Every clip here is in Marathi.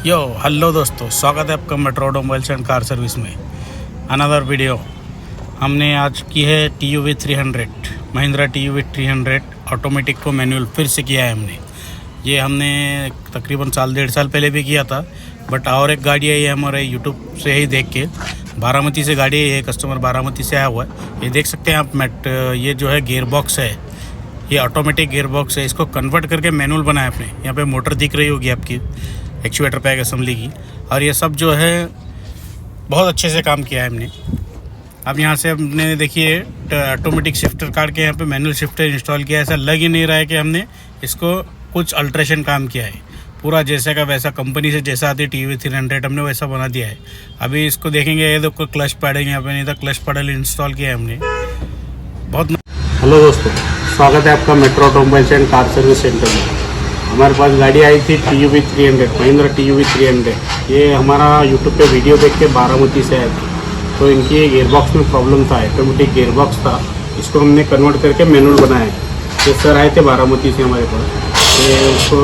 यो हेलो दोस्तों, स्वागत है आपका metro automobiles end car service में। अनदर वीडियो हमने आज की है TUV 300 महिंद्रा TUV 300 ऑटोमेटिक को मैनुअल फिर से किया है हमने। ये हमने तकरीबन साल डेढ़ साल पहले भी किया था, बट और एक गाड़ी है ये हमारे यूट्यूब से ही देख के, बारामती से गाड़ी है ये, कस्टमर बारामती से आया हुआ है। ये देख सकते हैं आप ये जो है गियर बॉक्स है, ये ऑटोमेटिक गियर बॉक्स है। इसको कन्वर्ट करके मैनुअल बनाया आपने। यहाँ पे मोटर दिख रही होगी आपकी, एक्चुएटर पैक असेंबली की, और ये सब जो है बहुत अच्छे से काम किया है हमने। अब यहाँ से हमने देखिए ऑटोमेटिक शिफ्टर काट के यहाँ पे मैनुअल शिफ्टर इंस्टॉल किया है। ऐसा लग ही नहीं रहा है कि हमने इसको कुछ अल्ट्रेशन काम किया है। पूरा जैसे का वैसा, कंपनी से जैसा आती है TUV 300 हमने वैसा बना दिया है। अभी इसको देखेंगे, ये देखो क्लच पैडल यहाँ पे नहीं था, क्लच पैडल इंस्टॉल किया है हमने। बहुत हेलो दोस्तों, स्वागत है आपका metro automobiles end car service centre में। हमारे पास गाड़ी आई थी TUV 300, महिंद्रा TUV 300। ये हमारा यूट्यूब पे वीडियो देख के बारामती से आए थे, तो इनकी गियरबॉक्स में प्रॉब्लम था, ऑटोमेटिक गियरबॉक्स था। इसको हमने कन्वर्ट करके मैनुअल बनाया। ये सर आए थे बारामती से हमारे पास, ये उसको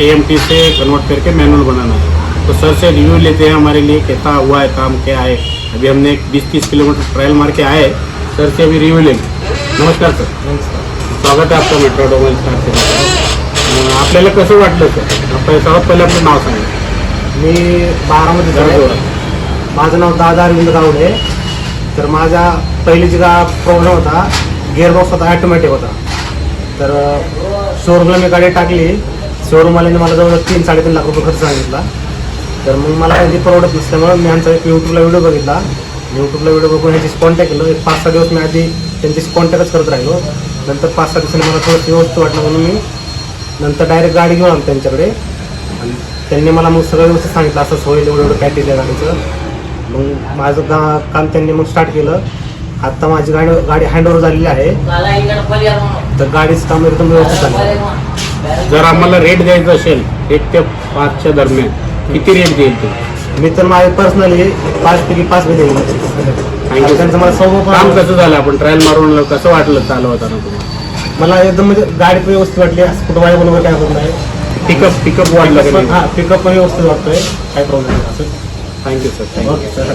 AMT से कन्वर्ट करके मैनुअल बनाना है। तो सर से रिव्यू लेते हैं हमारे लिए, कैसा हुआ है काम, क्या है। अभी हमने 20-30 किलोमीटर ट्रायल मार के आए, सर से अभी रिव्यू लेंगे। नमस्कार सर। स्वागत आहे आपका मेट्रो ऑटोमोबाइल्स कार सर्विस। आपल्याला कसं वाटलं सर? आपण सर्वात पहिले आपलं नाव सांगा। मी बारामती माझं नाव दादा अरविंद गावडे। तर माझा पहिलीची प्रॉब्लेम होता, गिअरबॉक्स होता, ॲटोमॅटिक होता। तर शोरूमला मी गाडी टाकली, शोरूमवाल्याने मला जवळ 3-3.5 लाख रुपये खर्च सांगितला। तर मग मला काही परवडत नसल्यामुळे मी यांचा एक यूट्यूबला व्हिडिओ बघितला। यूट्यूबला व्हिडिओ बघून ह्याची कॉन्टॅक्ट केलं। 5-6 दिवस मी आधी त्यांच्याशी कॉन्टॅक्टच करत राहिलो। नंतर 5-6 दिवसांनी मला थोडं व्यवस्थित वाटलं म्हणून मी नंतर डायरेक्ट गाडी घेऊन आलो त्यांच्याकडे, आणि त्यांनी मला मग सगळं व्यवस्थित सांगितलं, असं होईल, एवढं काय दिलं गाडीचं। मग माझं काम त्यांनी मग स्टार्ट केलं। आत्ता माझी गाडी हँडओव्हर झालेली आहे, तर गाडीचं काम एकदम व्यवस्थित झालं। जर आम्हाला रेट द्यायचा असेल 1 ते 5च्या दरम्यान, किती रेट देईल ते? मी तर माझे पर्सनली 5 पैकी 5 देईल। थँक्यू। त्यांचं मला काम कसं झालं? आपण ट्रायल मारून कसं वाटलं चालवताना तुम्हाला? मला एकदम म्हणजे गाडी व्यवस्थित वाटली, कुठं वाय बरोबर काय होत नाही। पिकअप वाढलं का नाही? हां, पिकअप पण व्यवस्थित वाटतोय, काय प्रॉब्लेम नाही असं। Thank you sir, thank you. Okay sir.